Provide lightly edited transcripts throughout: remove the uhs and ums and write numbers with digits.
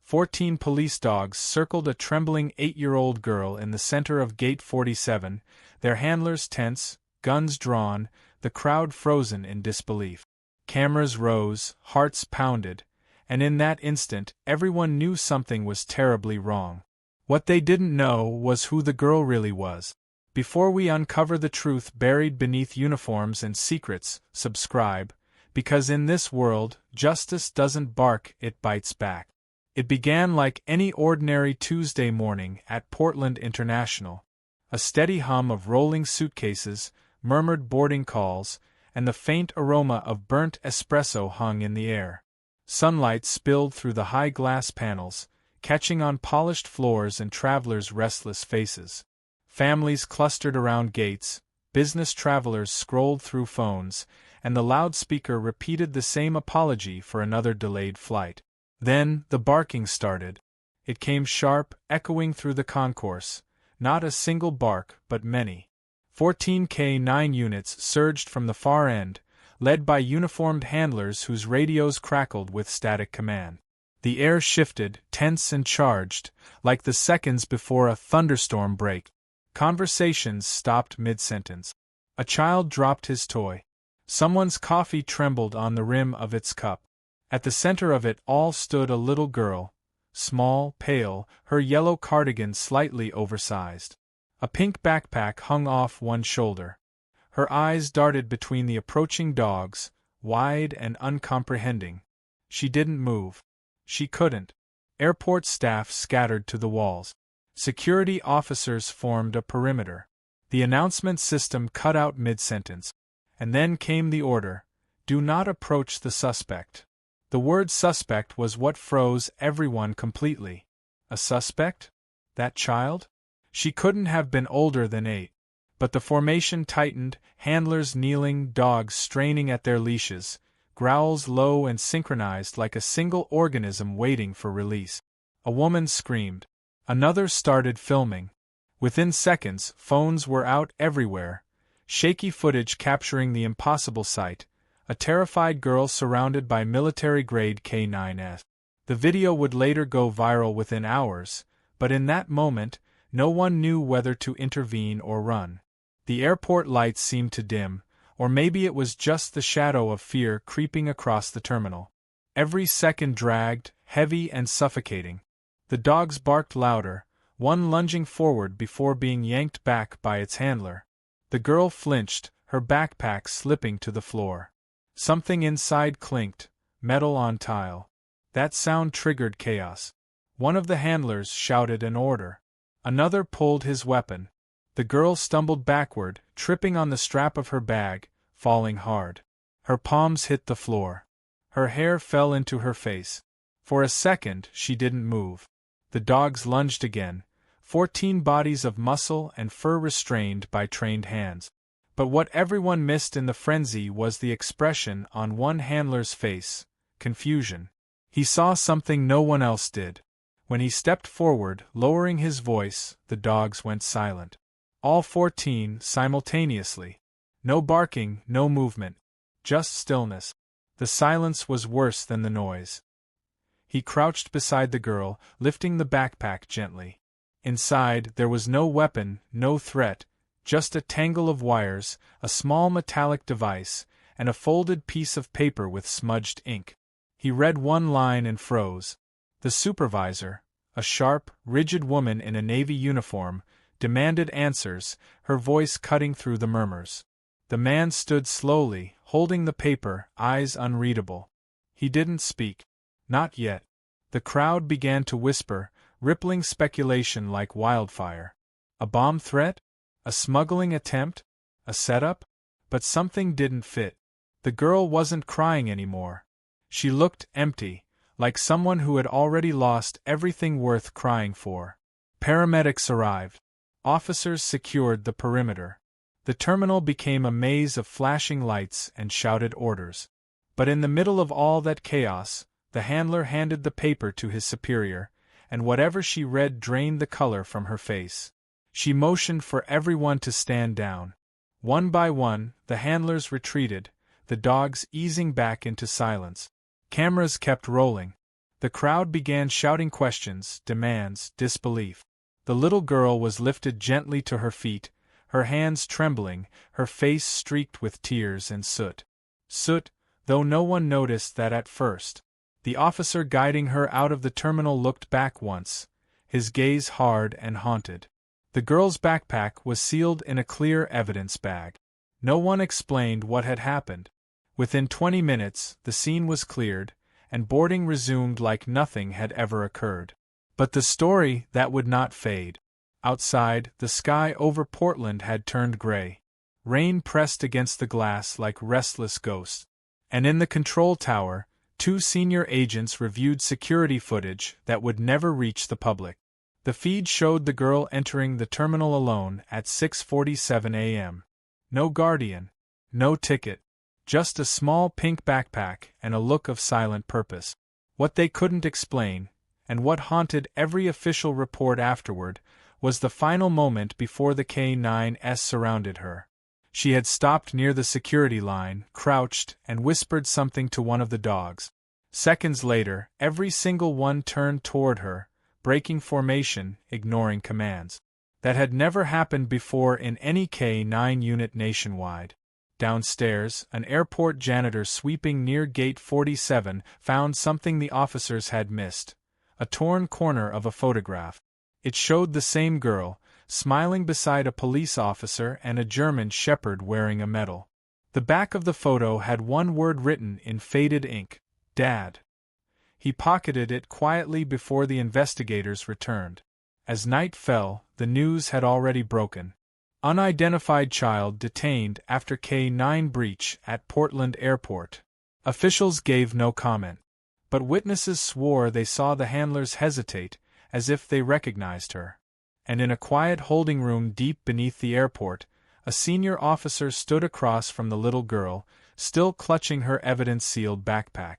14 police dogs circled a trembling 8-year-old girl in the center of Gate 47, their handlers tense, guns drawn, the crowd frozen in disbelief. Cameras rose, hearts pounded, and in that instant everyone knew something was terribly wrong. What they didn't know was who the girl really was. Before we uncover the truth buried beneath uniforms and secrets, subscribe, because in this world, justice doesn't bark, it bites back. It began like any ordinary Tuesday morning at Portland International. A steady hum of rolling suitcases, murmured boarding calls, and the faint aroma of burnt espresso hung in the air. Sunlight spilled through the high glass panels, catching on polished floors and travelers' restless faces. Families clustered around gates, business travelers scrolled through phones, and the loudspeaker repeated the same apology for another delayed flight. Then, the barking started. It came sharp, echoing through the concourse. Not a single bark, but many. 14 K9 units surged from the far end, led by uniformed handlers whose radios crackled with static command. The air shifted, tense and charged, like the seconds before a thunderstorm break. Conversations stopped mid-sentence. A child dropped his toy. Someone's coffee trembled on the rim of its cup. At the center of it all stood a little girl, small, pale, her yellow cardigan slightly oversized. A pink backpack hung off one shoulder. Her eyes darted between the approaching dogs, wide and uncomprehending. She didn't move. She couldn't. Airport staff scattered to the walls. Security officers formed a perimeter. The announcement system cut out mid-sentence. And then came the order, "Do not approach the suspect." The word suspect was what froze everyone completely. A suspect? That child? She couldn't have been older than 8. But the formation tightened, handlers kneeling, dogs straining at their leashes, growls low and synchronized like a single organism waiting for release. A woman screamed. Another started filming. Within seconds, phones were out everywhere, shaky footage capturing the impossible sight, a terrified girl surrounded by military-grade K9s. The video would later go viral within hours, but in that moment, no one knew whether to intervene or run. The airport lights seemed to dim, or maybe it was just the shadow of fear creeping across the terminal. Every second dragged, heavy and suffocating. The dogs barked louder, one lunging forward before being yanked back by its handler. The girl flinched, her backpack slipping to the floor. Something inside clinked, metal on tile. That sound triggered chaos. One of the handlers shouted an order. Another pulled his weapon. The girl stumbled backward, tripping on the strap of her bag, falling hard. Her palms hit the floor. Her hair fell into her face. For a second, she didn't move. The dogs lunged again, 14 bodies of muscle and fur restrained by trained hands. But what everyone missed in the frenzy was the expression on one handler's face: confusion. He saw something no one else did. When he stepped forward, lowering his voice, the dogs went silent. All 14 simultaneously. No barking, no movement. Just stillness. The silence was worse than the noise. He crouched beside the girl, lifting the backpack gently. Inside, there was no weapon, no threat, just a tangle of wires, a small metallic device, and a folded piece of paper with smudged ink. He read one line and froze. The supervisor, a sharp, rigid woman in a Navy uniform, demanded answers, her voice cutting through the murmurs. The man stood slowly, holding the paper, eyes unreadable. He didn't speak. Not yet. The crowd began to whisper, rippling speculation like wildfire. A bomb threat? A smuggling attempt? A setup? But something didn't fit. The girl wasn't crying anymore. She looked empty, like someone who had already lost everything worth crying for. Paramedics arrived. Officers secured the perimeter. The terminal became a maze of flashing lights and shouted orders. But in the middle of all that chaos, the handler handed the paper to his superior, and whatever she read drained the color from her face. She motioned for everyone to stand down. One by one, the handlers retreated, the dogs easing back into silence. Cameras kept rolling. The crowd began shouting questions, demands, disbelief. The little girl was lifted gently to her feet, her hands trembling, her face streaked with tears and soot. Soot, though no one noticed that at first. The officer guiding her out of the terminal looked back once, his gaze hard and haunted. The girl's backpack was sealed in a clear evidence bag. No one explained what had happened. Within 20 minutes, the scene was cleared, and boarding resumed like nothing had ever occurred. But the story that would not fade. Outside, the sky over Portland had turned gray. Rain pressed against the glass like restless ghosts. And in the control tower, 2 senior agents reviewed security footage that would never reach the public. The feed showed the girl entering the terminal alone at 6:47 a.m. No guardian, no ticket, just a small pink backpack and a look of silent purpose. What they couldn't explain, and what haunted every official report afterward, was the final moment before the K-9s surrounded her. She had stopped near the security line, crouched, and whispered something to one of the dogs. Seconds later, every single one turned toward her, breaking formation, ignoring commands. That had never happened before in any K-9 unit nationwide. Downstairs, an airport janitor sweeping near Gate 47 found something the officers had missed: a torn corner of a photograph. It showed the same girl, smiling beside a police officer and a German shepherd wearing a medal. The back of the photo had one word written in faded ink: Dad. He pocketed it quietly before the investigators returned. As night fell, the news had already broken. Unidentified child detained after K-9 breach at Portland Airport. Officials gave no comment. But witnesses swore they saw the handlers hesitate, as if they recognized her. And in a quiet holding room deep beneath the airport, a senior officer stood across from the little girl, still clutching her evidence-sealed backpack.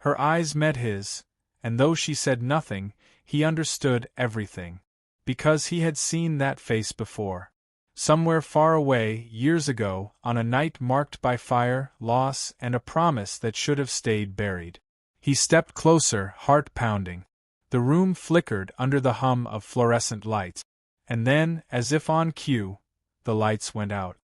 Her eyes met his, and though she said nothing, he understood everything. Because he had seen that face before. Somewhere far away, years ago, on a night marked by fire, loss, and a promise that should have stayed buried. He stepped closer, heart pounding. The room flickered under the hum of fluorescent lights. And then, as if on cue, the lights went out.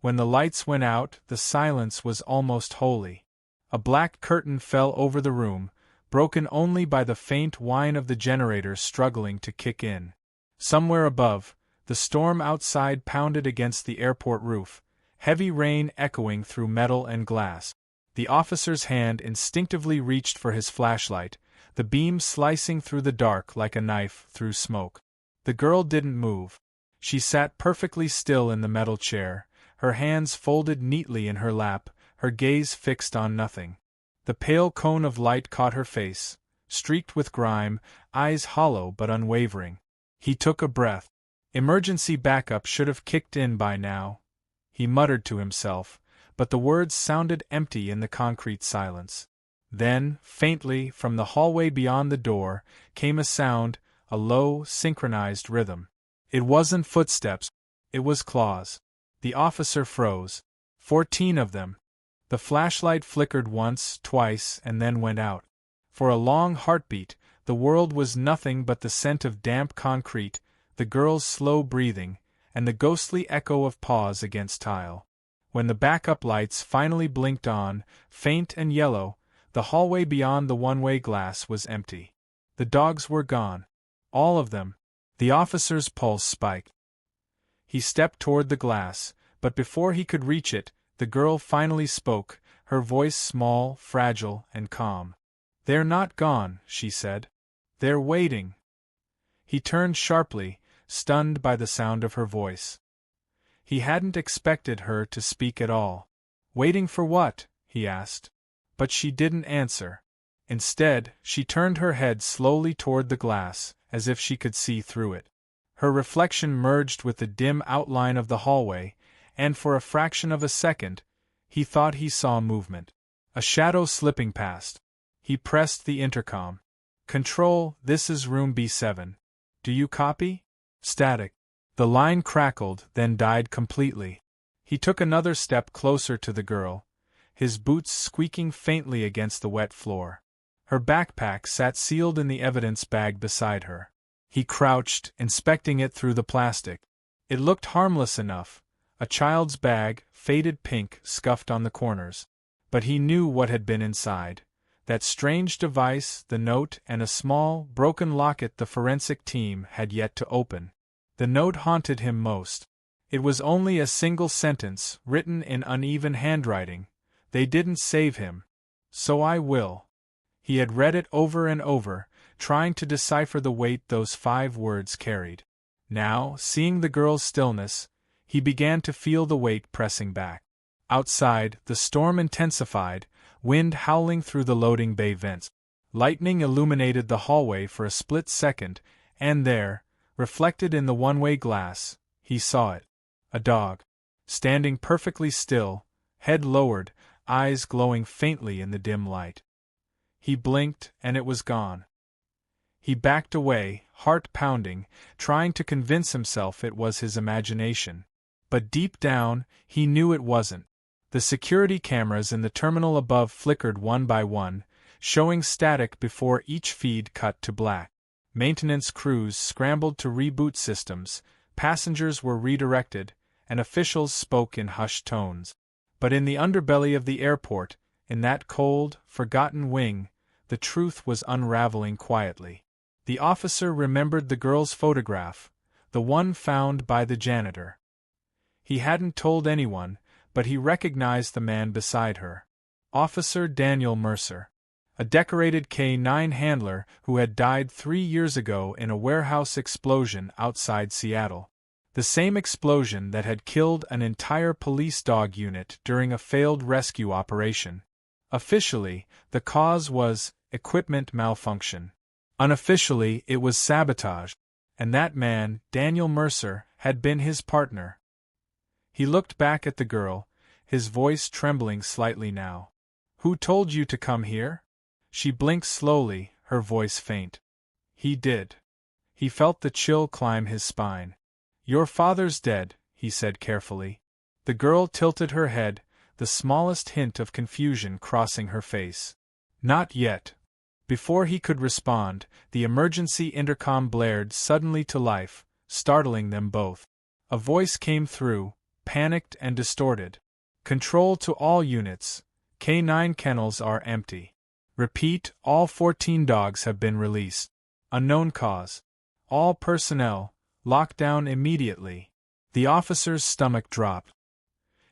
When the lights went out, the silence was almost holy. A black curtain fell over the room, broken only by the faint whine of the generator struggling to kick in. Somewhere above, the storm outside pounded against the airport roof, heavy rain echoing through metal and glass. The officer's hand instinctively reached for his flashlight, the beam slicing through the dark like a knife through smoke. The girl didn't move. She sat perfectly still in the metal chair, her hands folded neatly in her lap, her gaze fixed on nothing. The pale cone of light caught her face, streaked with grime, eyes hollow but unwavering. He took a breath. Emergency backup should have kicked in by now, he muttered to himself, but the words sounded empty in the concrete silence. Then, faintly, from the hallway beyond the door, came a sound, a low, synchronized rhythm. It wasn't footsteps, it was claws. The officer froze. 14 of them. The flashlight flickered once, twice, and then went out. For a long heartbeat, the world was nothing but the scent of damp concrete, the girl's slow breathing, and the ghostly echo of paws against tile. When the backup lights finally blinked on, faint and yellow, the hallway beyond the one-way glass was empty. The dogs were gone. All of them. The officer's pulse spiked. He stepped toward the glass, but before he could reach it, the girl finally spoke, her voice small, fragile, and calm. "They're not gone," she said. "They're waiting." He turned sharply, stunned by the sound of her voice. He hadn't expected her to speak at all. "Waiting for what?" he asked. But she didn't answer. Instead, she turned her head slowly toward the glass, as if she could see through it. Her reflection merged with the dim outline of the hallway, and for a fraction of a second, he thought he saw movement. A shadow slipping past. He pressed the intercom. "Control, this is room B7. Do you copy?" Static. The line crackled, then died completely. He took another step closer to the girl, his boots squeaking faintly against the wet floor. Her backpack sat sealed in the evidence bag beside her. He crouched, inspecting it through the plastic. It looked harmless enough, a child's bag, faded pink, scuffed on the corners. But he knew what had been inside. That strange device, the note, and a small, broken locket the forensic team had yet to open. The note haunted him most. It was only a single sentence, written in uneven handwriting. "They didn't save him. So I will." He had read it over and over, trying to decipher the weight those 5 words carried. Now, seeing the girl's stillness, he began to feel the weight pressing back. Outside, the storm intensified, wind howling through the loading bay vents. Lightning illuminated the hallway for a split second, and there, reflected in the one-way glass, he saw it. A dog. Standing perfectly still, head lowered, eyes glowing faintly in the dim light. He blinked, and it was gone. He backed away, heart pounding, trying to convince himself it was his imagination. But deep down, he knew it wasn't. The security cameras in the terminal above flickered one by one, showing static before each feed cut to black. Maintenance crews scrambled to reboot systems, passengers were redirected, and officials spoke in hushed tones. But in the underbelly of the airport, in that cold, forgotten wing, the truth was unraveling quietly. The officer remembered the girl's photograph, the one found by the janitor. He hadn't told anyone, but he recognized the man beside her. Officer Daniel Mercer. A decorated K-9 handler who had died 3 years ago in a warehouse explosion outside Seattle. The same explosion that had killed an entire police dog unit during a failed rescue operation. Officially, the cause was equipment malfunction. Unofficially, it was sabotage. And that man, Daniel Mercer, had been his partner. He looked back at the girl, his voice trembling slightly now. "Who told you to come here?" She blinked slowly, her voice faint. "He did." He felt the chill climb his spine. "Your father's dead," he said carefully. The girl tilted her head, the smallest hint of confusion crossing her face. "Not yet." Before he could respond, the emergency intercom blared suddenly to life, startling them both. A voice came through, panicked and distorted. "Control to all units. K-9 kennels are empty. Repeat, all 14 dogs have been released. Unknown cause. All personnel, lock down immediately." The officer's stomach dropped.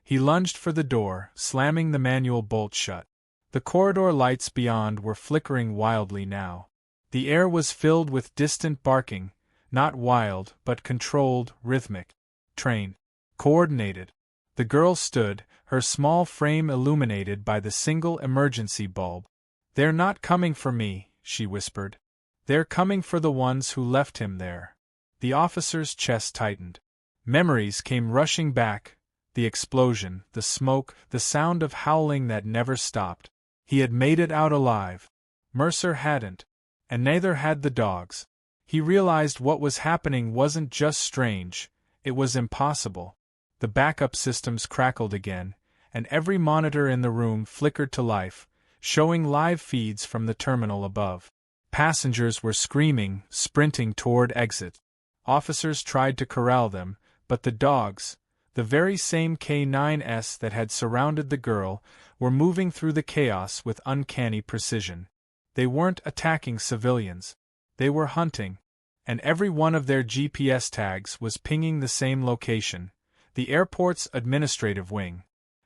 He lunged for the door, slamming the manual bolt shut. The corridor lights beyond were flickering wildly now. The air was filled with distant barking, not wild, but controlled, rhythmic. Trained. Coordinated. The girl stood, her small frame illuminated by the single emergency bulb. "They're not coming for me," she whispered. "They're coming for the ones who left him there." The officer's chest tightened. Memories came rushing back, the explosion, the smoke, the sound of howling that never stopped. He had made it out alive. Mercer hadn't. And neither had the dogs. He realized what was happening wasn't just strange, it was impossible. The backup systems crackled again, and every monitor in the room flickered to life, showing live feeds from the terminal above. Passengers were screaming, sprinting toward exit. Officers tried to corral them, but the dogs, the very same K-9s that had surrounded the girl, were moving through the chaos with uncanny precision. They weren't attacking civilians. They were hunting. And every one of their GPS tags was pinging the same location, the airport's administrative wing,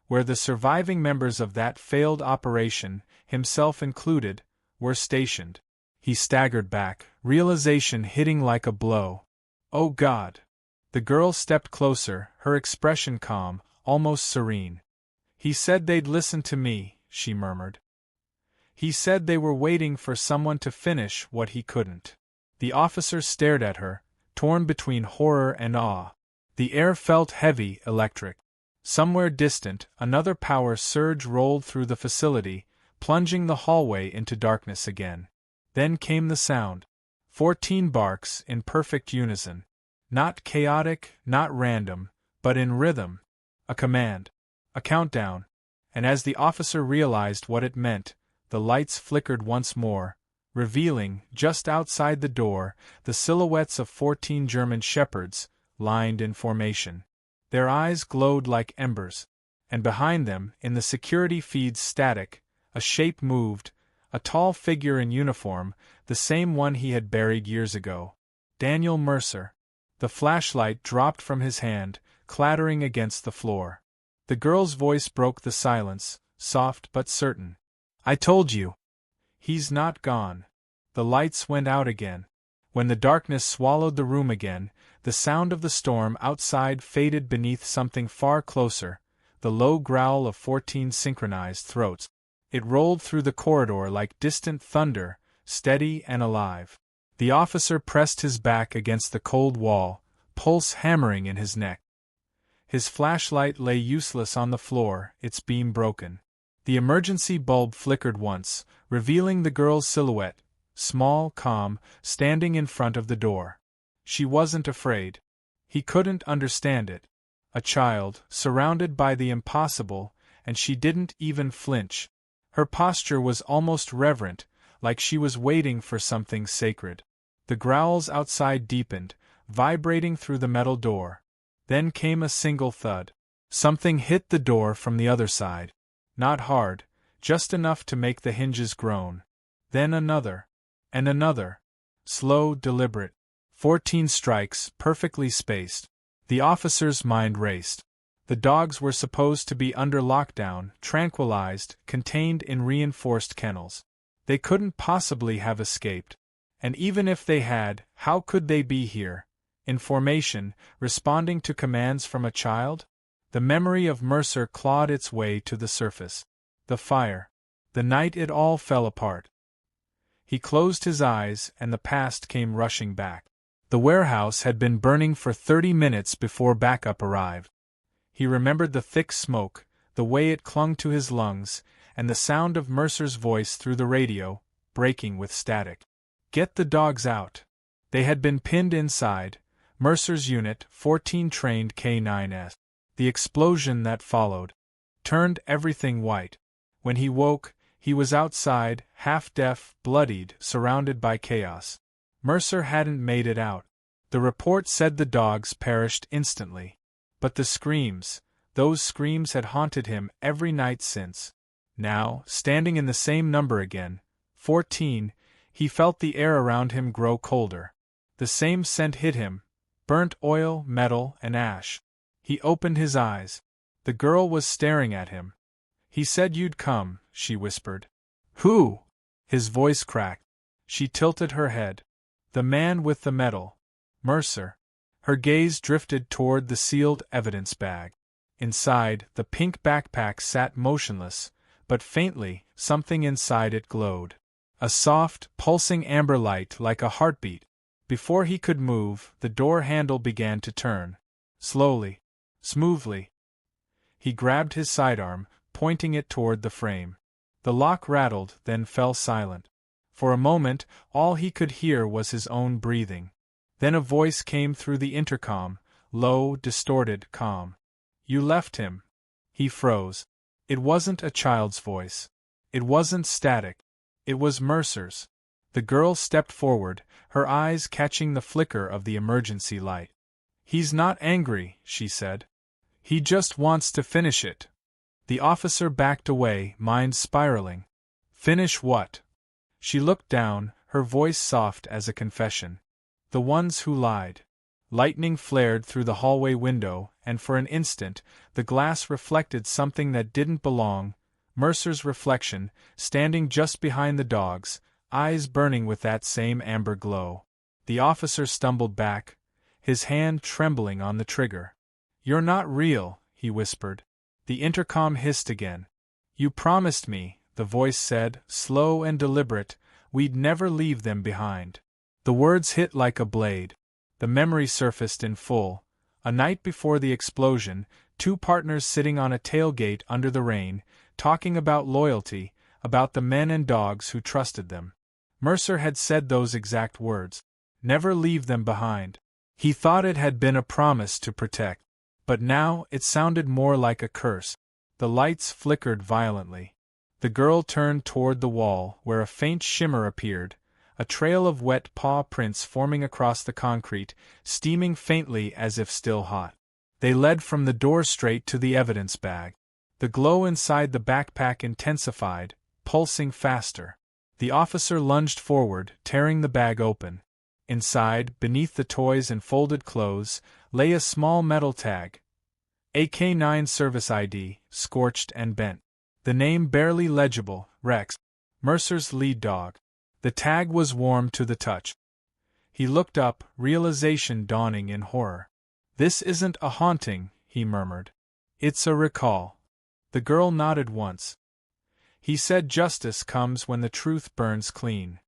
where the surviving members of that failed operation, himself included, were stationed. He staggered back, realization hitting like a blow. "Oh God!" The girl stepped closer, her expression calm, almost serene. "He said they'd listen to me," she murmured. "He said they were waiting for someone to finish what he couldn't." The officer stared at her, torn between horror and awe. The air felt heavy, electric. Somewhere distant, another power surge rolled through the facility, plunging the hallway into darkness again. Then came the sound. 14 barks in perfect unison. Not chaotic, not random, but in rhythm. A command. A countdown. And as the officer realized what it meant, the lights flickered once more, revealing, just outside the door, the silhouettes of 14 German shepherds, lined in formation. Their eyes glowed like embers, and behind them, in the security feed's static, a shape moved, a tall figure in uniform, the same one he had buried years ago. Daniel Mercer. The flashlight dropped from his hand, clattering against the floor. The girl's voice broke the silence, soft but certain. "I told you. He's not gone." The lights went out again. When the darkness swallowed the room again, the sound of the storm outside faded beneath something far closer, the low growl of 14 synchronized throats. It rolled through the corridor like distant thunder, steady and alive. The officer pressed his back against the cold wall, pulse hammering in his neck. His flashlight lay useless on the floor, its beam broken. The emergency bulb flickered once, revealing the girl's silhouette, small, calm, standing in front of the door. She wasn't afraid. He couldn't understand it. A child, surrounded by the impossible, and she didn't even flinch. Her posture was almost reverent, like she was waiting for something sacred. The growls outside deepened, vibrating through the metal door. Then came a single thud. Something hit the door from the other side. Not hard, just enough to make the hinges groan. Then another. And another. Slow, deliberate. 14 strikes, perfectly spaced. The officer's mind raced. The dogs were supposed to be under lockdown, tranquilized, contained in reinforced kennels. They couldn't possibly have escaped. And even if they had, how could they be here? In formation, responding to commands from a child? The memory of Mercer clawed its way to the surface. The fire. The night it all fell apart. He closed his eyes, and the past came rushing back. The warehouse had been burning for 30 minutes before backup arrived. He remembered the thick smoke, the way it clung to his lungs, and the sound of Mercer's voice through the radio, breaking with static. "Get the dogs out." They had been pinned inside, Mercer's unit, 14 trained K9s. The explosion that followed turned everything white. When he woke, he was outside, half-deaf, bloodied, surrounded by chaos. Mercer hadn't made it out. The report said the dogs perished instantly. But the screams, those screams had haunted him every night since. Now, standing in the same number again, 14, he felt the air around him grow colder. The same scent hit him, burnt oil, metal, and ash. He opened his eyes. The girl was staring at him. "He said you'd come," she whispered. "Who?" His voice cracked. She tilted her head. "The man with the medal. Mercer." Her gaze drifted toward the sealed evidence bag. Inside, the pink backpack sat motionless, but faintly, something inside it glowed. A soft, pulsing amber light like a heartbeat. Before he could move, the door handle began to turn. Slowly. Smoothly. He grabbed his sidearm, pointing it toward the frame. The lock rattled, then fell silent. For a moment, all he could hear was his own breathing. Then a voice came through the intercom, low, distorted, calm. "You left him." He froze. It wasn't a child's voice. It wasn't static. It was Mercer's. The girl stepped forward, her eyes catching the flicker of the emergency light. "He's not angry," she said. "He just wants to finish it." The officer backed away, mind spiraling. "Finish what?" She looked down, her voice soft as a confession. "The ones who lied." Lightning flared through the hallway window, and for an instant, the glass reflected something that didn't belong. Mercer's reflection, standing just behind the dogs, eyes burning with that same amber glow. The officer stumbled back, his hand trembling on the trigger. "You're not real," he whispered. The intercom hissed again. "You promised me," the voice said, slow and deliberate, "we'd never leave them behind." The words hit like a blade. The memory surfaced in full. A night before the explosion, two partners sitting on a tailgate under the rain, talking about loyalty, about the men and dogs who trusted them. Mercer had said those exact words. Never leave them behind. He thought it had been a promise to protect. But now it sounded more like a curse. The lights flickered violently. The girl turned toward the wall, where a faint shimmer appeared, a trail of wet paw prints forming across the concrete, steaming faintly as if still hot. They led from the door straight to the evidence bag. The glow inside the backpack intensified, pulsing faster. The officer lunged forward, tearing the bag open. Inside, beneath the toys and folded clothes, lay a small metal tag. A K9 service ID, scorched and bent. The name barely legible, Rex, Mercer's lead dog. The tag was warm to the touch. He looked up, realization dawning in horror. "This isn't a haunting," he murmured. "It's a recall." The girl nodded once. "He said justice comes when the truth burns clean."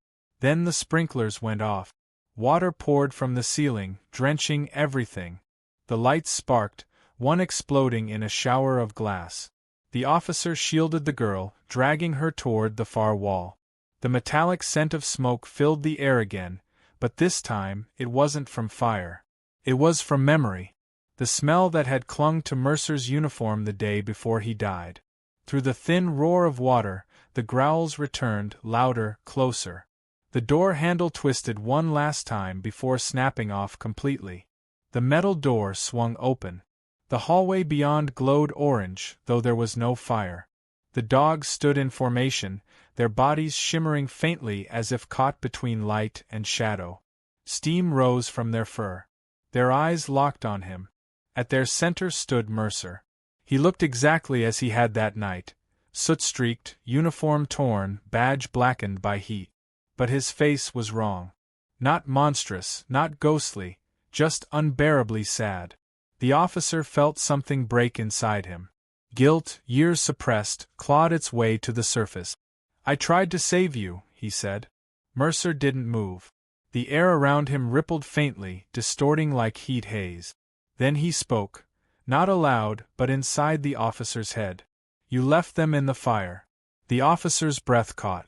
Then the sprinklers went off. Water poured from the ceiling, drenching everything. The lights sparked, one exploding in a shower of glass. The officer shielded the girl, dragging her toward the far wall. The metallic scent of smoke filled the air again, but this time it wasn't from fire. It was from memory. The smell that had clung to Mercer's uniform the day before he died. Through the thin roar of water, the growls returned, louder, closer. The door handle twisted one last time before snapping off completely. The metal door swung open. The hallway beyond glowed orange, though there was no fire. The dogs stood in formation, their bodies shimmering faintly as if caught between light and shadow. Steam rose from their fur. Their eyes locked on him. At their center stood Mercer. He looked exactly as he had that night, soot-streaked, uniform torn, badge blackened by heat. But his face was wrong. Not monstrous, not ghostly, just unbearably sad. The officer felt something break inside him. Guilt, years suppressed, clawed its way to the surface. "I tried to save you," he said. Mercer didn't move. The air around him rippled faintly, distorting like heat haze. Then he spoke, not aloud, but inside the officer's head. "You left them in the fire." The officer's breath caught.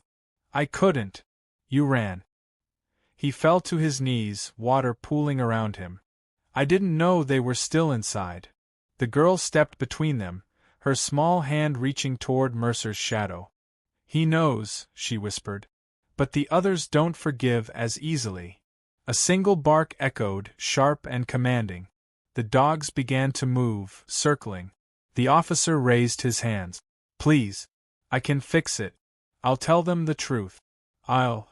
"I couldn't." "You ran." He fell to his knees, water pooling around him. "I didn't know they were still inside." The girl stepped between them, her small hand reaching toward Mercer's shadow. "He knows," she whispered. "But the others don't forgive as easily." A single bark echoed, sharp and commanding. The dogs began to move, circling. The officer raised his hands. "Please. I can fix it. I'll tell them the truth. I'll—"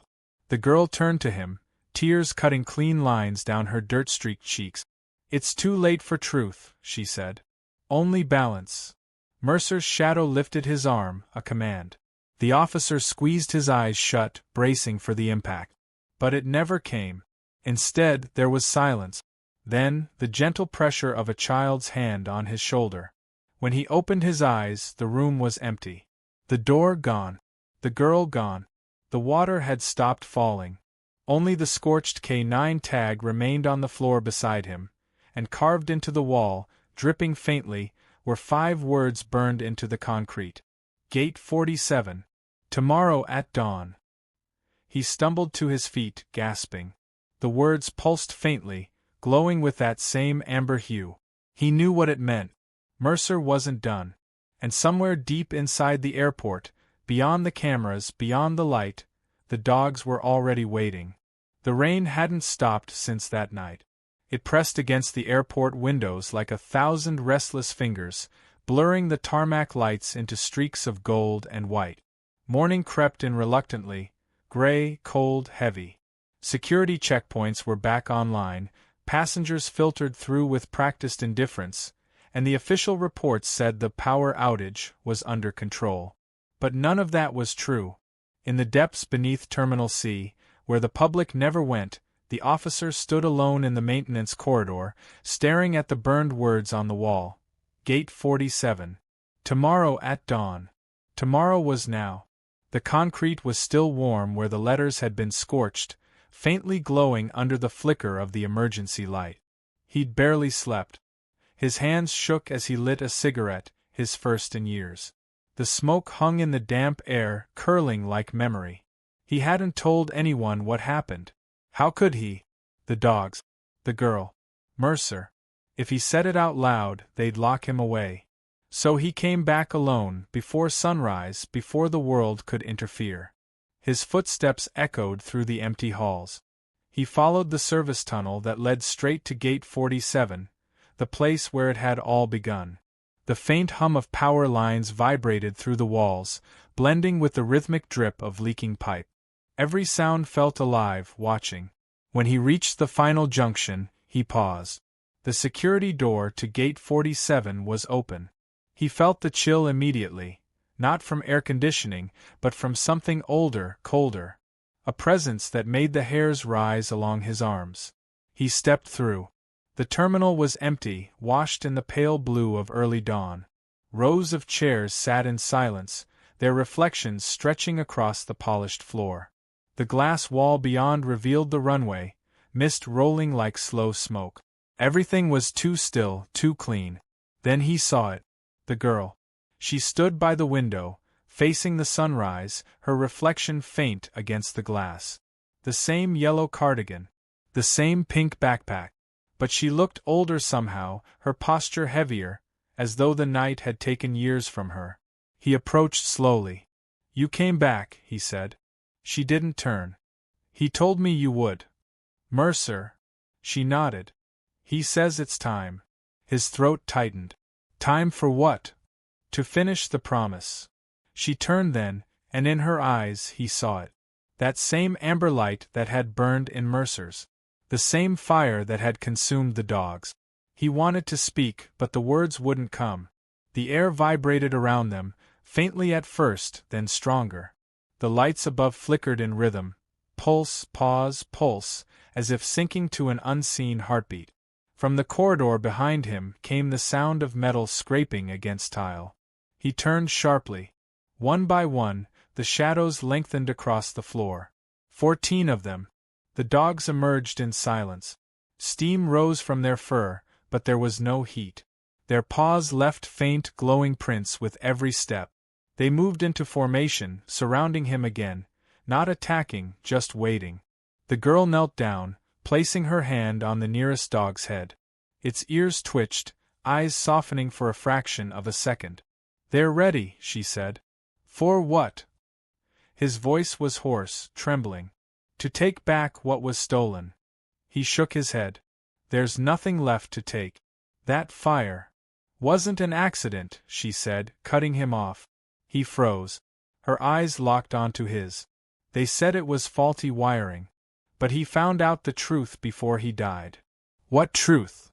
The girl turned to him, tears cutting clean lines down her dirt-streaked cheeks. "It's too late for truth," she said. "Only balance." Mercer's shadow lifted his arm, a command. The officer squeezed his eyes shut, bracing for the impact. But it never came. Instead, there was silence. Then, the gentle pressure of a child's hand on his shoulder. When he opened his eyes, the room was empty. The door gone. The girl gone. The water had stopped falling. Only the scorched K9 tag remained on the floor beside him, and carved into the wall, dripping faintly, were 5 words burned into the concrete. Gate 47. Tomorrow at dawn. He stumbled to his feet, gasping. The words pulsed faintly, glowing with that same amber hue. He knew what it meant. Mercer wasn't done. And somewhere deep inside the airport, beyond the cameras, beyond the light, the dogs were already waiting. The rain hadn't stopped since that night. It pressed against the airport windows like 1,000 restless fingers, blurring the tarmac lights into streaks of gold and white. Morning crept in reluctantly, gray, cold, heavy. Security checkpoints were back online, passengers filtered through with practiced indifference, and the official reports said the power outage was under control. But none of that was true. In the depths beneath Terminal C, where the public never went, the officer stood alone in the maintenance corridor, staring at the burned words on the wall. Gate 47. Tomorrow at dawn. Tomorrow was now. The concrete was still warm where the letters had been scorched, faintly glowing under the flicker of the emergency light. He'd barely slept. His hands shook as he lit a cigarette, his first in years. The smoke hung in the damp air, curling like memory. He hadn't told anyone what happened. How could he? The dogs. The girl. Mercer. If he said it out loud, they'd lock him away. So he came back alone, before sunrise, before the world could interfere. His footsteps echoed through the empty halls. He followed the service tunnel that led straight to Gate 47, the place where it had all begun. The faint hum of power lines vibrated through the walls, blending with the rhythmic drip of leaking pipe. Every sound felt alive, watching. When he reached the final junction, he paused. The security door to Gate 47 was open. He felt the chill immediately, not from air conditioning, but from something older, colder. A presence that made the hairs rise along his arms. He stepped through. The terminal was empty, washed in the pale blue of early dawn. Rows of chairs sat in silence, their reflections stretching across the polished floor. The glass wall beyond revealed the runway, mist rolling like slow smoke. Everything was too still, too clean. Then he saw it. The girl. She stood by the window, facing the sunrise, her reflection faint against the glass. The same yellow cardigan. The same pink backpack. But she looked older somehow, her posture heavier, as though the night had taken years from her. He approached slowly. "You came back," he said. She didn't turn. "He told me you would." "Mercer." She nodded. "He says it's time." His throat tightened. "Time for what?" "To finish the promise." She turned then, and in her eyes he saw it. That same amber light that had burned in Mercer's. The same fire that had consumed the dogs. He wanted to speak, but the words wouldn't come. The air vibrated around them, faintly at first, then stronger. The lights above flickered in rhythm. Pulse, pause, pulse, as if syncing to an unseen heartbeat. From the corridor behind him came the sound of metal scraping against tile. He turned sharply. One by one, the shadows lengthened across the floor. 14 of them. The dogs emerged in silence. Steam rose from their fur, but there was no heat. Their paws left faint, glowing prints with every step. They moved into formation, surrounding him again, not attacking, just waiting. The girl knelt down, placing her hand on the nearest dog's head. Its ears twitched, eyes softening for a fraction of a second. "They're ready," she said. "For what?" His voice was hoarse, trembling. "To take back what was stolen." He shook his head. "There's nothing left to take. That fire wasn't an accident," she said, cutting him off. He froze. Her eyes locked onto his. "They said it was faulty wiring. But he found out the truth before he died." "What truth?"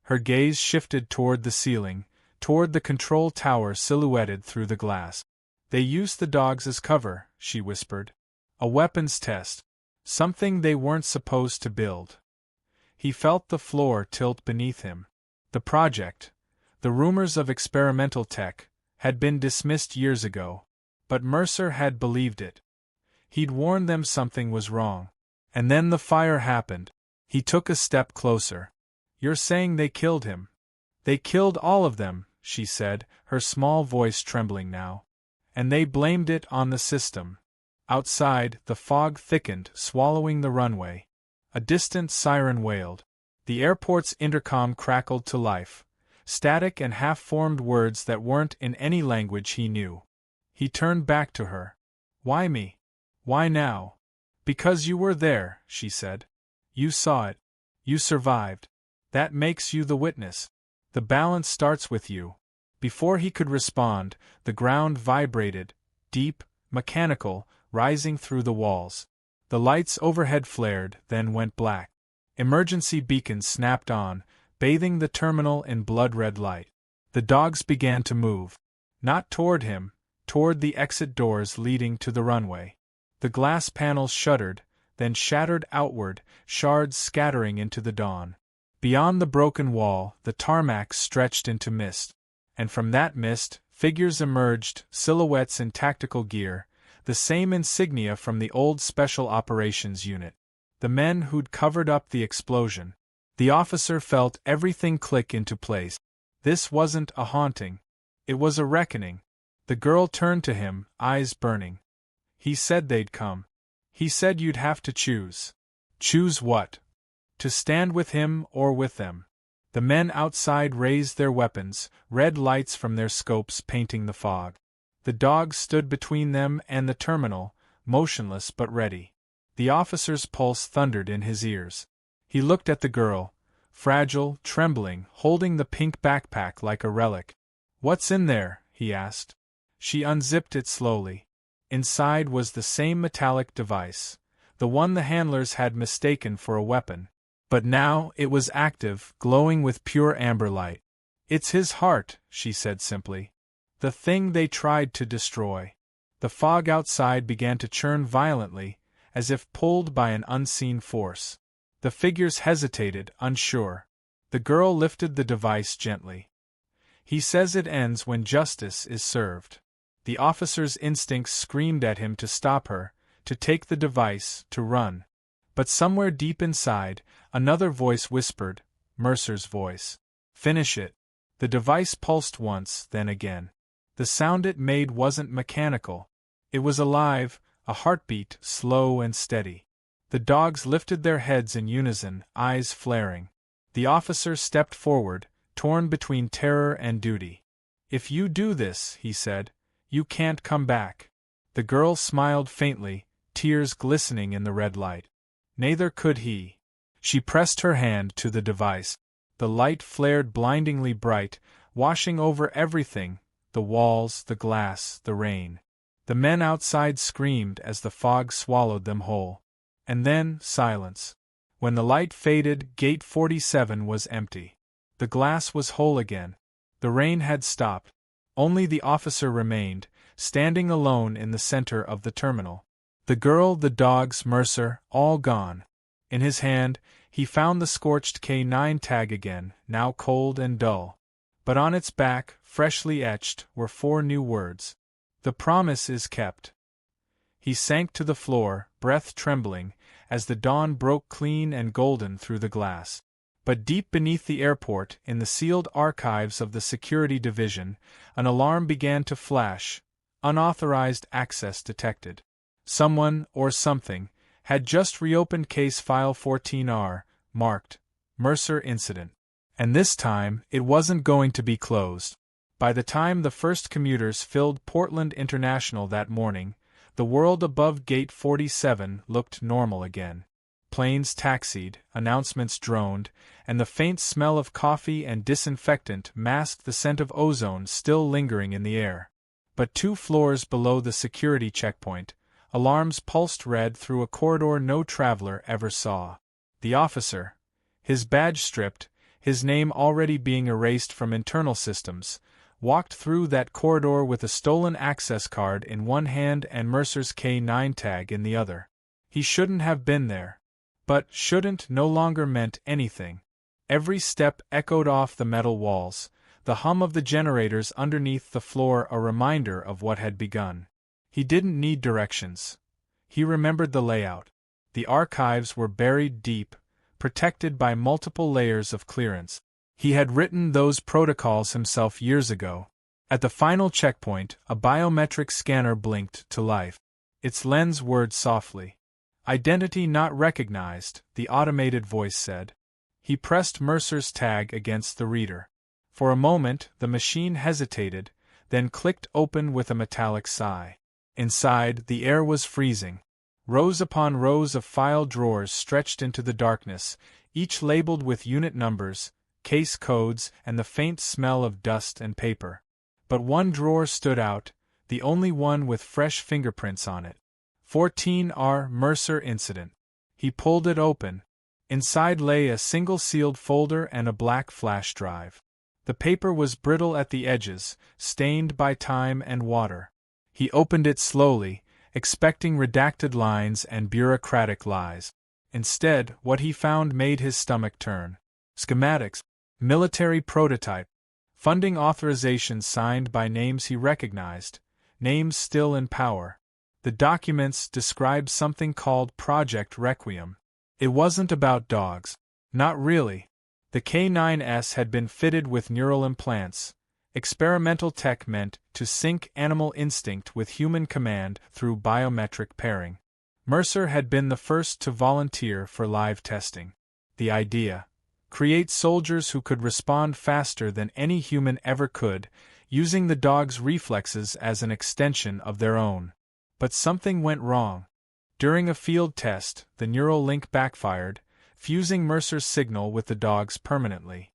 Her gaze shifted toward the ceiling, toward the control tower silhouetted through the glass. "They used the dogs as cover," she whispered. "A weapons test. Something they weren't supposed to build." He felt the floor tilt beneath him. The project, the rumors of experimental tech, had been dismissed years ago. But Mercer had believed it. He'd warned them something was wrong. And then the fire happened. He took a step closer. "You're saying they killed him?" "They killed all of them," she said, her small voice trembling now. "And they blamed it on the system." Outside, the fog thickened, swallowing the runway. A distant siren wailed. The airport's intercom crackled to life. Static and half-formed words that weren't in any language he knew. He turned back to her. "Why me? Why now?" "Because you were there," she said. "You saw it. You survived. That makes you the witness. The balance starts with you." Before he could respond, the ground vibrated, deep, mechanical, rising through the walls. The lights overhead flared, then went black. Emergency beacons snapped on, bathing the terminal in blood-red light. The dogs began to move. Not toward him, toward the exit doors leading to the runway. The glass panels shuddered, then shattered outward, shards scattering into the dawn. Beyond the broken wall, the tarmac stretched into mist. And from that mist, figures emerged, silhouettes in tactical gear, the same insignia from the old Special Operations Unit. The men who'd covered up the explosion. The officer felt everything click into place. This wasn't a haunting. It was a reckoning. The girl turned to him, eyes burning. "He said they'd come. He said you'd have to choose." "Choose what?" "To stand with him or with them." The men outside raised their weapons, red lights from their scopes painting the fog. The dogs stood between them and the terminal, motionless but ready. The officer's pulse thundered in his ears. He looked at the girl, fragile, trembling, holding the pink backpack like a relic. "What's in there?" he asked. She unzipped it slowly. Inside was the same metallic device, the one the handlers had mistaken for a weapon. But now it was active, glowing with pure amber light. "It's his heart," she said simply. "The thing they tried to destroy." The fog outside began to churn violently, as if pulled by an unseen force. The figures hesitated, unsure. The girl lifted the device gently. "He says it ends when justice is served." The officer's instincts screamed at him to stop her, to take the device, to run. But somewhere deep inside, another voice whispered, Mercer's voice. "Finish it." The device pulsed once, then again. The sound it made wasn't mechanical. It was alive, a heartbeat, slow and steady. The dogs lifted their heads in unison, eyes flaring. The officer stepped forward, torn between terror and duty. "If you do this," he said, "you can't come back." The girl smiled faintly, tears glistening in the red light. Neither could he. She pressed her hand to the device. The light flared blindingly bright, washing over everything, the walls, the glass, the rain. The men outside screamed as the fog swallowed them whole. And then, silence. When the light faded, Gate 47 was empty. The glass was whole again. The rain had stopped. Only the officer remained, standing alone in the center of the terminal. The girl, the dogs, Mercer, all gone. In his hand, he found the scorched K9 tag again, now cold and dull. But on its back, freshly etched, were 4 new words. "The promise is kept." He sank to the floor, breath trembling, as the dawn broke clean and golden through the glass. But deep beneath the airport, in the sealed archives of the security division, an alarm began to flash. Unauthorized access detected. Someone, or something, had just reopened case file 14R, marked, Mercer Incident. And this time, it wasn't going to be closed. By the time the first commuters filled Portland International that morning, the world above Gate 47 looked normal again. Planes taxied, announcements droned, and the faint smell of coffee and disinfectant masked the scent of ozone still lingering in the air. But 2 floors below the security checkpoint, alarms pulsed red through a corridor no traveler ever saw. The officer, his badge stripped, his name already being erased from internal systems, walked through that corridor with a stolen access card in one hand and Mercer's K9 tag in the other. He shouldn't have been there. But shouldn't no longer meant anything. Every step echoed off the metal walls, the hum of the generators underneath the floor a reminder of what had begun. He didn't need directions. He remembered the layout. The archives were buried deep, protected by multiple layers of clearance. He had written those protocols himself years ago. At the final checkpoint, a biometric scanner blinked to life. Its lens whirred softly. "Identity not recognized," the automated voice said. He pressed Mercer's tag against the reader. For a moment, the machine hesitated, then clicked open with a metallic sigh. Inside, the air was freezing. Rows upon rows of file drawers stretched into the darkness, each labeled with unit numbers, case codes, and the faint smell of dust and paper. But one drawer stood out, the only one with fresh fingerprints on it. 14R Mercer Incident. He pulled it open. Inside lay a single sealed folder and a black flash drive. The paper was brittle at the edges, stained by time and water. He opened it slowly, expecting redacted lines and bureaucratic lies. Instead, what he found made his stomach turn. Schematics, military prototype, funding authorizations signed by names he recognized, names still in power. The documents described something called Project Requiem. It wasn't about dogs. Not really. The K9S had been fitted with neural implants, experimental tech meant to sync animal instinct with human command through biometric pairing. Mercer had been the first to volunteer for live testing. The idea, Create soldiers who could respond faster than any human ever could, using the dog's reflexes as an extension of their own. But something went wrong. During a field test, the neural link backfired, fusing Mercer's signal with the dog's permanently.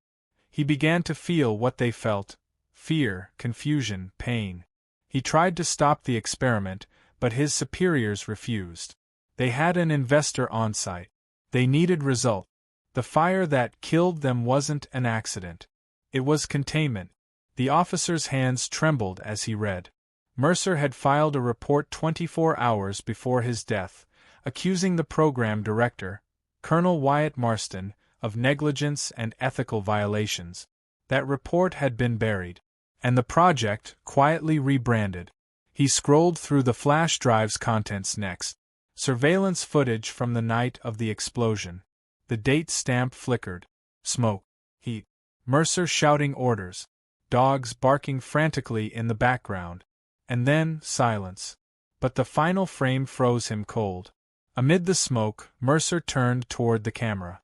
He began to feel what they felt: fear, confusion, pain. He tried to stop the experiment, but his superiors refused. They had an investor on site. They needed result. The fire that killed them wasn't an accident. It was containment. The officer's hands trembled as he read. Mercer had filed a report 24 hours before his death, accusing the program director, Colonel Wyatt Marston, of negligence and ethical violations. That report had been buried, and the project quietly rebranded. He scrolled through the flash drive's contents next. Surveillance footage from the night of the explosion. The date stamp flickered. Smoke. Heat. Mercer shouting orders. Dogs barking frantically in the background. And then silence. But the final frame froze him cold. Amid the smoke, Mercer turned toward the camera.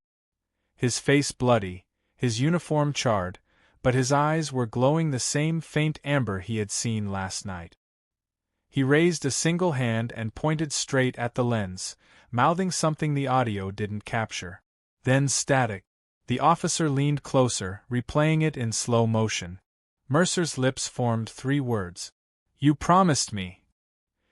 His face bloody, his uniform charred, but his eyes were glowing the same faint amber he had seen last night. He raised a single hand and pointed straight at the lens, mouthing something the audio didn't capture. Then static. The officer leaned closer, replaying it in slow motion. Mercer's lips formed 3 words. "You promised me."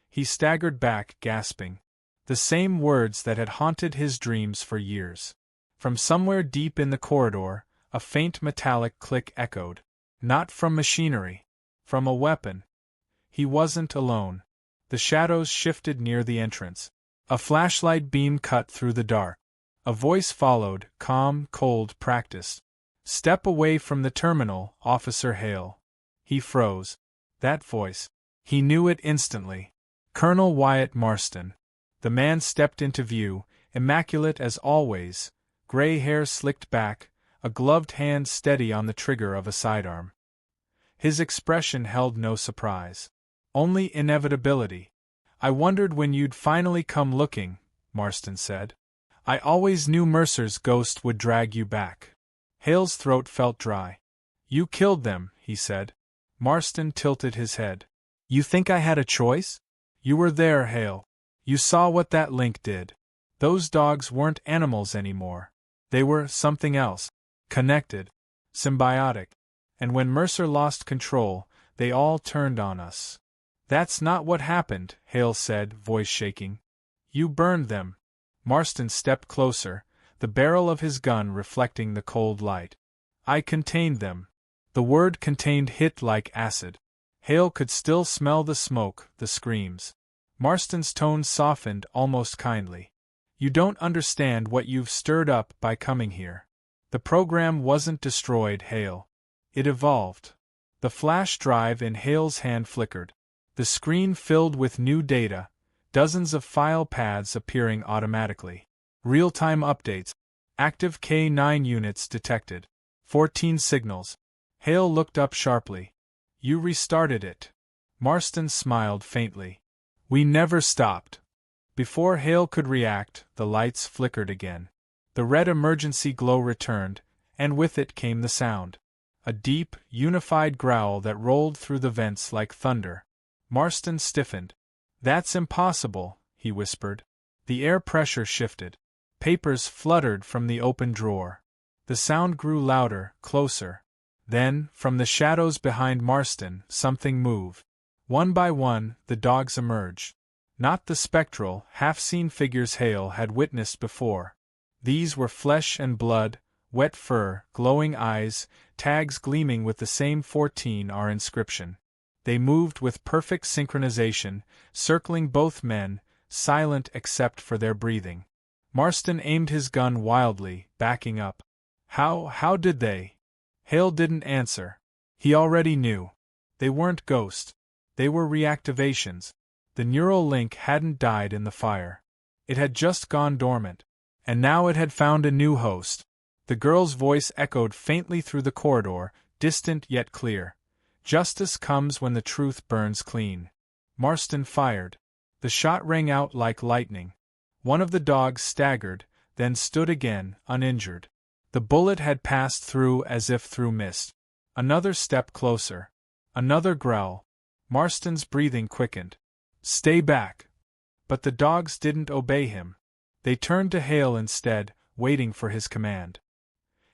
He staggered back, gasping. The same words that had haunted his dreams for years. From somewhere deep in the corridor, a faint metallic click echoed. Not from machinery. From a weapon. He wasn't alone. The shadows shifted near the entrance. A flashlight beam cut through the dark. A voice followed, calm, cold, practiced. "Step away from the terminal, Officer Hale." He froze. That voice. He knew it instantly. Colonel Wyatt Marston. The man stepped into view, immaculate as always, gray hair slicked back, a gloved hand steady on the trigger of a sidearm. His expression held no surprise. Only inevitability. "I wondered when you'd finally come looking," Marston said. "I always knew Mercer's ghost would drag you back." Hale's throat felt dry. "You killed them," he said. Marston tilted his head. "You think I had a choice? You were there, Hale. You saw what that link did. Those dogs weren't animals anymore. They were something else. Connected. Symbiotic. And when Mercer lost control, they all turned on us." "That's not what happened," Hale said, voice shaking. "You burned them." Marston stepped closer, the barrel of his gun reflecting the cold light. "I contained them." The word contained hit like acid. Hale could still smell the smoke, the screams. Marston's tone softened almost kindly. "You don't understand what you've stirred up by coming here. The program wasn't destroyed, Hale. It evolved." The flash drive in Hale's hand flickered. The screen filled with new data, dozens of file paths appearing automatically. Real-time updates. Active K9 units detected. 14 signals. Hale looked up sharply. "You restarted it." Marston smiled faintly. "We never stopped." Before Hale could react, the lights flickered again. The red emergency glow returned, and with it came the sound. A deep, unified growl that rolled through the vents like thunder. Marston stiffened. "That's impossible," he whispered. The air pressure shifted. Papers fluttered from the open drawer. The sound grew louder, closer. Then, from the shadows behind Marston, something moved. One by one, the dogs emerged. Not the spectral, half-seen figures Hale had witnessed before. These were flesh and blood, wet fur, glowing eyes, tags gleaming with the same 14R inscription. They moved with perfect synchronization, circling both men, silent except for their breathing. Marston aimed his gun wildly, backing up. How did they? Hale didn't answer. He already knew. They weren't ghosts. They were reactivations. The neural link hadn't died in the fire. It had just gone dormant. And now it had found a new host. The girl's voice echoed faintly through the corridor, distant yet clear. "Justice comes when the truth burns clean." Marston fired. The shot rang out like lightning. One of the dogs staggered, then stood again, uninjured. The bullet had passed through as if through mist. Another step closer. Another growl. Marston's breathing quickened. "Stay back!" But the dogs didn't obey him. They turned to Hale instead, waiting for his command.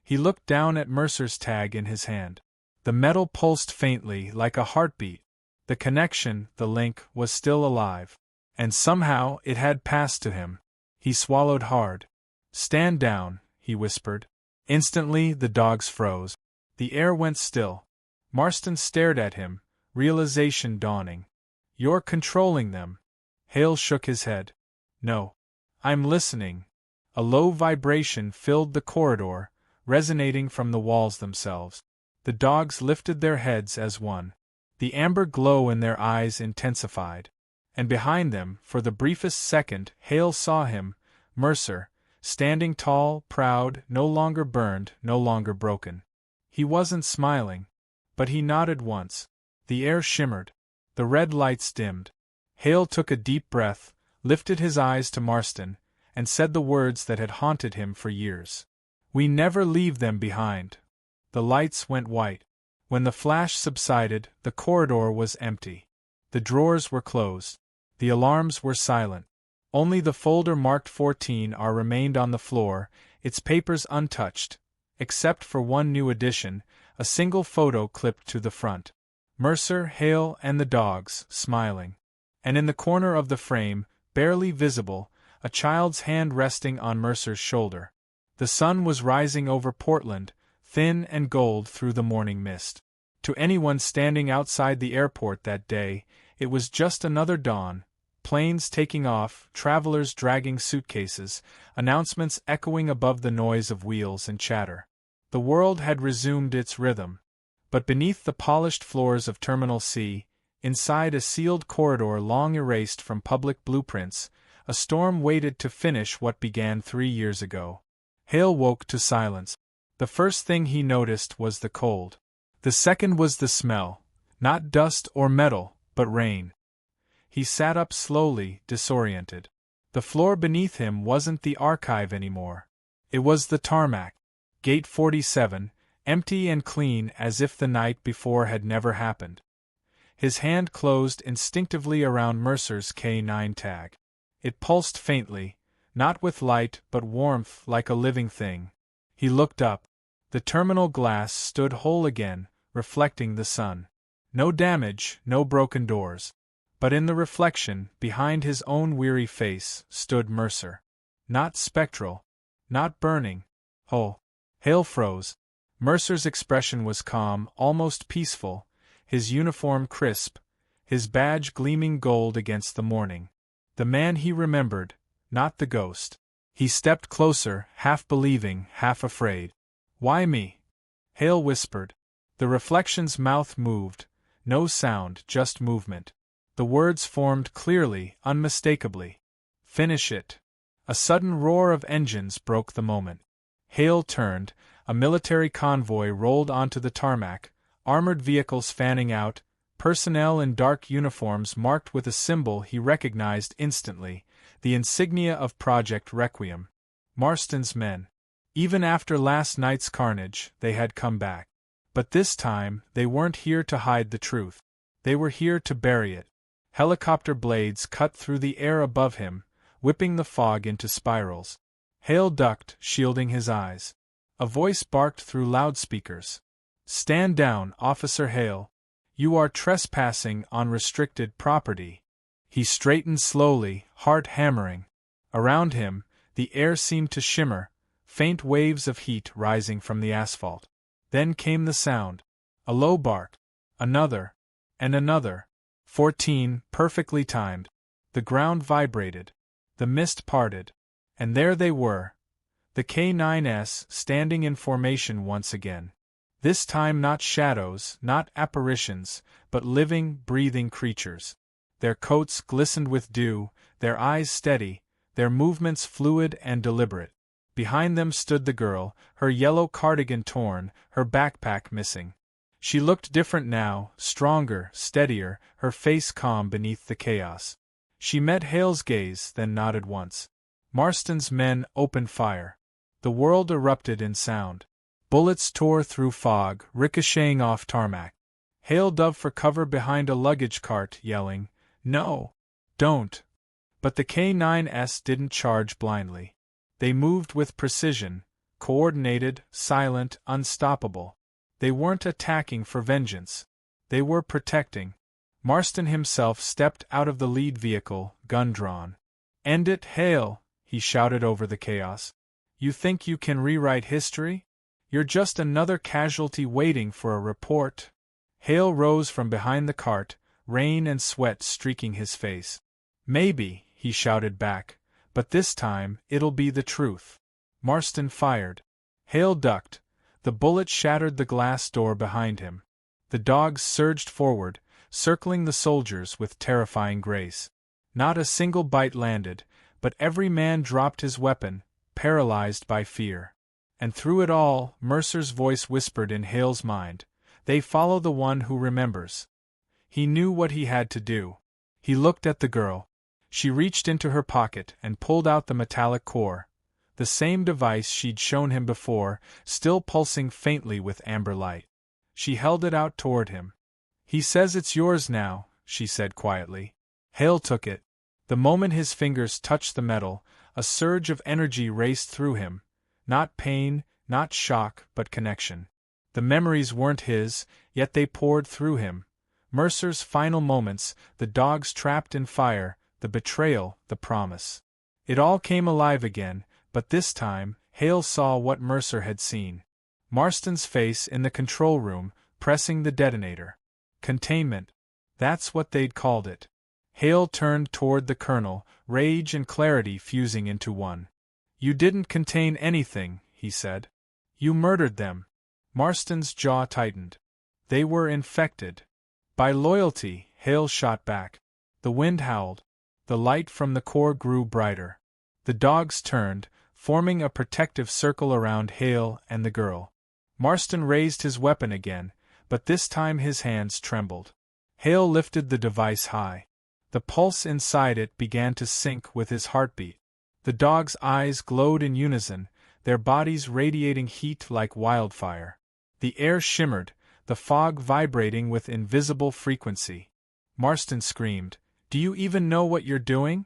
He looked down at Mercer's tag in his hand. The metal pulsed faintly, like a heartbeat. The connection, the link, was still alive. And somehow it had passed to him. He swallowed hard. "Stand down," he whispered. Instantly the dogs froze. The air went still. Marston stared at him, realization dawning. "You're controlling them." Hale shook his head. "No. I'm listening." A low vibration filled the corridor, resonating from the walls themselves. The dogs lifted their heads as one. The amber glow in their eyes intensified. And behind them, for the briefest second, Hale saw him, Mercer, standing tall, proud, no longer burned, no longer broken. He wasn't smiling. But he nodded once. The air shimmered. The red lights dimmed. Hale took a deep breath, lifted his eyes to Marston, and said the words that had haunted him for years. "We never leave them behind." The lights went white. When the flash subsided, the corridor was empty. The drawers were closed. The alarms were silent. Only the folder marked 14R remained on the floor, its papers untouched, except for one new addition, a single photo clipped to the front. Mercer, Hale, and the dogs, smiling. And in the corner of the frame, barely visible, a child's hand resting on Mercer's shoulder. The sun was rising over Portland, thin and gold through the morning mist. To anyone standing outside the airport that day, it was just another dawn. Planes taking off, travelers dragging suitcases, announcements echoing above the noise of wheels and chatter. The world had resumed its rhythm. But beneath the polished floors of Terminal C, inside a sealed corridor long erased from public blueprints, a storm waited to finish what began 3 years ago. Hale woke to silence. The first thing he noticed was the cold. The second was the smell, not dust or metal, but rain. He sat up slowly, disoriented. The floor beneath him wasn't the archive anymore. It was the tarmac. Gate 47, empty and clean as if the night before had never happened. His hand closed instinctively around Mercer's K9 tag. It pulsed faintly, not with light but warmth like a living thing. He looked up. The terminal glass stood whole again, reflecting the sun. No damage, no broken doors. But in the reflection, behind his own weary face, stood Mercer. Not spectral. Not burning. Oh. Hale froze. Mercer's expression was calm, almost peaceful, his uniform crisp, his badge gleaming gold against the morning. The man he remembered, not the ghost. He stepped closer, half believing, half afraid. "Why me?" Hale whispered. The reflection's mouth moved. No sound, just movement. The words formed clearly, unmistakably. "Finish it." A sudden roar of engines broke the moment. Hale turned. A military convoy rolled onto the tarmac, armored vehicles fanning out, personnel in dark uniforms marked with a symbol he recognized instantly, the insignia of Project Requiem. Marston's men. Even after last night's carnage, they had come back. But this time, they weren't here to hide the truth. They were here to bury it. Helicopter blades cut through the air above him, whipping the fog into spirals. Hale ducked, shielding his eyes. A voice barked through loudspeakers. "Stand down, Officer Hale. You are trespassing on restricted property." He straightened slowly, heart hammering. Around him, the air seemed to shimmer, faint waves of heat rising from the asphalt. Then came the sound. A low bark. Another. And another. 14, perfectly timed. The ground vibrated. The mist parted. And there they were. The K9s standing in formation once again. This time not shadows, not apparitions, but living, breathing creatures. Their coats glistened with dew, their eyes steady, their movements fluid and deliberate. Behind them stood the girl, her yellow cardigan torn, her backpack missing. She looked different now, stronger, steadier, her face calm beneath the chaos. She met Hale's gaze, then nodded once. Marston's men opened fire. The world erupted in sound. Bullets tore through fog, ricocheting off tarmac. Hale dove for cover behind a luggage cart, yelling, "No! Don't!" But the K9s didn't charge blindly. They moved with precision, coordinated, silent, unstoppable. They weren't attacking for vengeance. They were protecting. Marston himself stepped out of the lead vehicle, gun drawn. "End it, Hale!" he shouted over the chaos. "You think you can rewrite history? You're just another casualty waiting for a report." Hale rose from behind the cart, rain and sweat streaking his face. "Maybe," he shouted back, "but this time, it'll be the truth." Marston fired. Hale ducked. The bullet shattered the glass door behind him. The dogs surged forward, circling the soldiers with terrifying grace. Not a single bite landed, but every man dropped his weapon, paralyzed by fear. And through it all, Mercer's voice whispered in Hale's mind, "They follow the one who remembers." He knew what he had to do. He looked at the girl. She reached into her pocket and pulled out the metallic core, the same device she'd shown him before, still pulsing faintly with amber light. She held it out toward him. "He says it's yours now," she said quietly. Hale took it. The moment his fingers touched the metal, a surge of energy raced through him. Not pain, not shock, but connection. The memories weren't his, yet they poured through him. Mercer's final moments, the dogs trapped in fire, the betrayal, the promise. It all came alive again, but this time, Hale saw what Mercer had seen. Marston's face in the control room, pressing the detonator. Containment. That's what they'd called it. Hale turned toward the colonel, rage and clarity fusing into one. "You didn't contain anything," he said. "You murdered them." Marston's jaw tightened. "They were infected." "By loyalty," Hale shot back. The wind howled. The light from the core grew brighter. The dogs turned, forming a protective circle around Hale and the girl. Marston raised his weapon again, but this time his hands trembled. Hale lifted the device high. The pulse inside it began to sync with his heartbeat. The dogs' eyes glowed in unison, their bodies radiating heat like wildfire. The air shimmered, the fog vibrating with invisible frequency. Marston screamed, "Do you even know what you're doing?"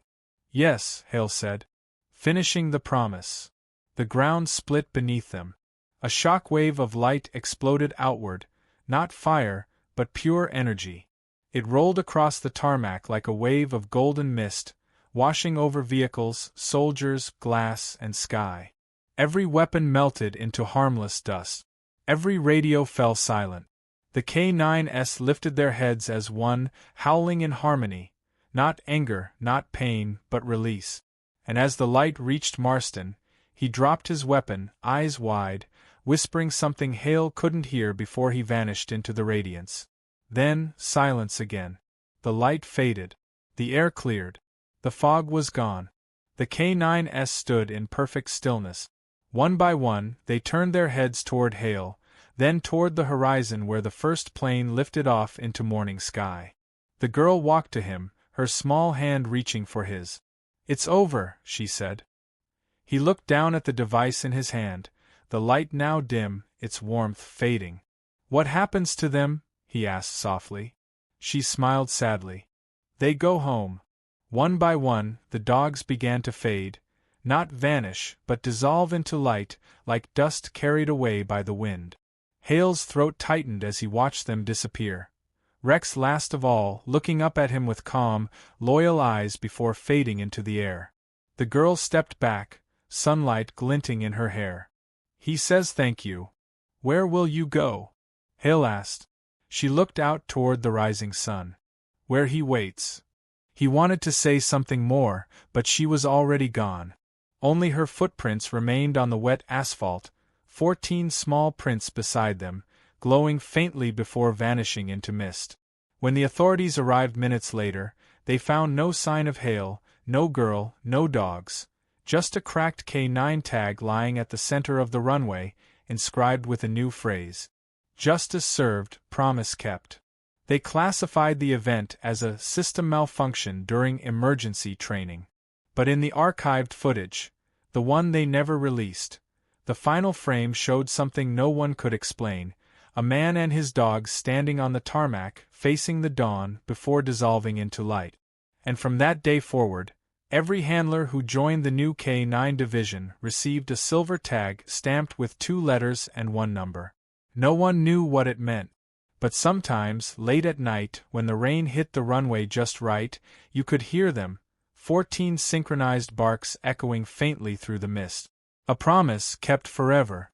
"Yes," Hale said. "Finishing the promise." The ground split beneath them. A shock wave of light exploded outward, not fire, but pure energy. It rolled across the tarmac like a wave of golden mist, washing over vehicles, soldiers, glass, and sky. Every weapon melted into harmless dust. Every radio fell silent. The K9s lifted their heads as one, howling in harmony. Not anger, not pain, but release. And as the light reached Marston, he dropped his weapon, eyes wide, whispering something Hale couldn't hear before he vanished into the radiance. Then, silence again. The light faded. The air cleared. The fog was gone. The K9s stood in perfect stillness. One by one, they turned their heads toward Hale, then toward the horizon where the first plane lifted off into morning sky. The girl walked to him, her small hand reaching for his. "It's over," she said. He looked down at the device in his hand, the light now dim, its warmth fading. "What happens to them?" he asked softly. She smiled sadly. "They go home." One by one, the dogs began to fade, not vanish, but dissolve into light, like dust carried away by the wind. Hale's throat tightened as he watched them disappear. Rex last of all, looking up at him with calm, loyal eyes before fading into the air. The girl stepped back, sunlight glinting in her hair. "He says thank you. Where will you go?" Hale asked. She looked out toward the rising sun. "Where he waits." He wanted to say something more, but she was already gone. Only her footprints remained on the wet asphalt, 14 small prints beside them, glowing faintly before vanishing into mist. When the authorities arrived minutes later, they found no sign of Hale, no girl, no dogs, just a cracked K9 tag lying at the center of the runway, inscribed with a new phrase. "Justice served, promise kept." They classified the event as a system malfunction during emergency training. But in the archived footage, the one they never released, The final frame showed something no one could explain: a man and his dog standing on the tarmac, facing the dawn, before dissolving into light. And from that day forward, every handler who joined the new K-9 division received a silver tag stamped with 2 letters and 1 number. No one knew what it meant. But sometimes, late at night, when the rain hit the runway just right, you could hear them, 14 synchronized barks echoing faintly through the mist. A promise kept forever.